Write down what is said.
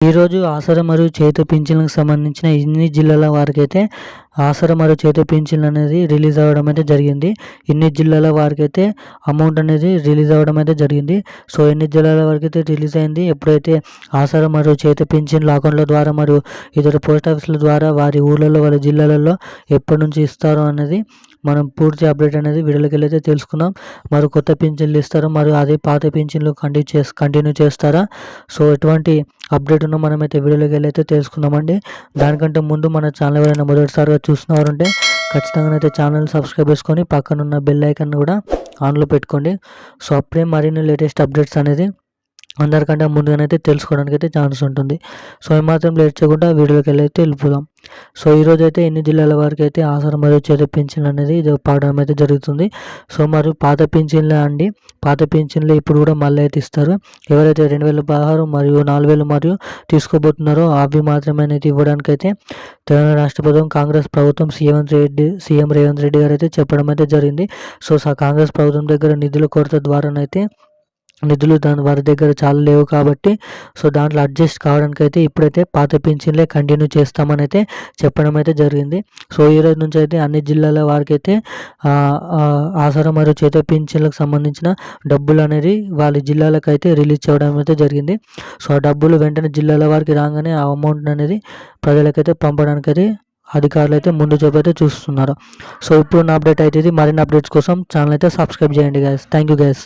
ఈరోజు ఆసరా మరియు చేతి పింఛన్లకు సంబంధించిన ఇన్ని జిల్లాల వారికైతే ఆసరా మరియు చేతి పింఛన్ అనేది రిలీజ్ అవ్వడం అయితే జరిగింది. ఇన్ని జిల్లాల వారికైతే అమౌంట్ అనేది రిలీజ్ అవ్వడం అయితే జరిగింది. సో ఎన్ని జిల్లాల వరకైతే రిలీజ్ అయింది, ఎప్పుడైతే ఆసరా మరియు చేతి పింఛన్ల అకౌంట్ల ద్వారా మరియు ఇతర పోస్ట్ ఆఫీసుల ద్వారా వారి ఊళ్ళలో వాళ్ళ జిల్లాలలో ఎప్పటి నుంచి ఇస్తారో అనేది మనం పూర్తి అప్డేట్ అనేది వీడియోలోకి వెళ్ళైతే తెలుసుకుందాం. మరి కొత్త పింఛన్లు ఇస్తారా, మరియు అదే పాత పింఛన్లు కంటిన్యూ చేస్తారా? సో ఎటువంటి అప్డేట్ ఉన్నా మనమైతే వీడియోలోకి వెళ్ళైతే తెలుసుకుందామండి. దానికంటే ముందు మన ఛానల్ ఎవరైనా మొదటిసారిగా చూస్తున్నారంటే ఖచ్చితంగా అయితే ఛానల్ సబ్స్క్రైబ్ చేసుకొని పక్కన ఉన్న బెల్ ఐకాన్ కూడా ఆన్లో పెట్టుకోండి. సో అప్పుడే మరిన్ని లేటెస్ట్ అప్డేట్స్ అనేది అందరికంటే ముందుగానైతే తెలుసుకోవడానికి అయితే ఛాన్స్ ఉంటుంది. సో ఏమాత్రం లేట్ చేయకుండా వీడియోలోకి వెళ్ళైతే వెళ్ళిపోదాం. సో ఈరోజు అయితే ఎన్ని జిల్లాల వరకు అయితే ఆసరా మరియు చేతి పింఛన్లు అనేది ఇది పడడం అయితే జరుగుతుంది. సో మరియు పాత పింఛన్లే అండి, పాత పింఛన్లు ఇప్పుడు కూడా మళ్ళీ అయితే ఇస్తారు. ఎవరైతే 2016 మరియు 4000 మరియు తీసుకోబోతున్నారో అవి మాత్రమే అనేది ఇవ్వడానికి అయితే తెలంగాణ రాష్ట్ర ప్రభుత్వం, కాంగ్రెస్ ప్రభుత్వం, సీఎం రేవంత్ రెడ్డి గారు అయితే చెప్పడం అయితే జరిగింది. సో కాంగ్రెస్ ప్రభుత్వం దగ్గర నిధుల కొరత ద్వారానైతే నిధులు వారి దగ్గర చాలా లేవు కాబట్టి సో దాంట్లో అడ్జస్ట్ కావడానికి అయితే ఇప్పుడైతే పాత పింఛన్లే కంటిన్యూ చేస్తామని అయితే చెప్పడం అయితే జరిగింది. సో ఈ రోజు నుంచి అయితే అన్ని జిల్లాల వారికి అయితే ఆసరా మరియు చేతి పింఛన్లకు సంబంధించిన డబ్బులు అనేది వాళ్ళ జిల్లాలకు అయితే రిలీజ్ చేయడం అయితే జరిగింది. సో ఆ డబ్బులు వెంటనే జిల్లాల వారికి రాగానే ఆ అమౌంట్ అనేది ప్రజలకైతే పంపడానికి అయితే అధికారులు అయితే ముందు చూపు అయితే చూస్తున్నారు. సో ఇప్పుడు నా అప్డేట్ అయితే ఇది. మరిన్ని అప్డేట్స్ కోసం ఛానల్ అయితే సబ్స్క్రైబ్ చేయండి గైస్. Thank you guys.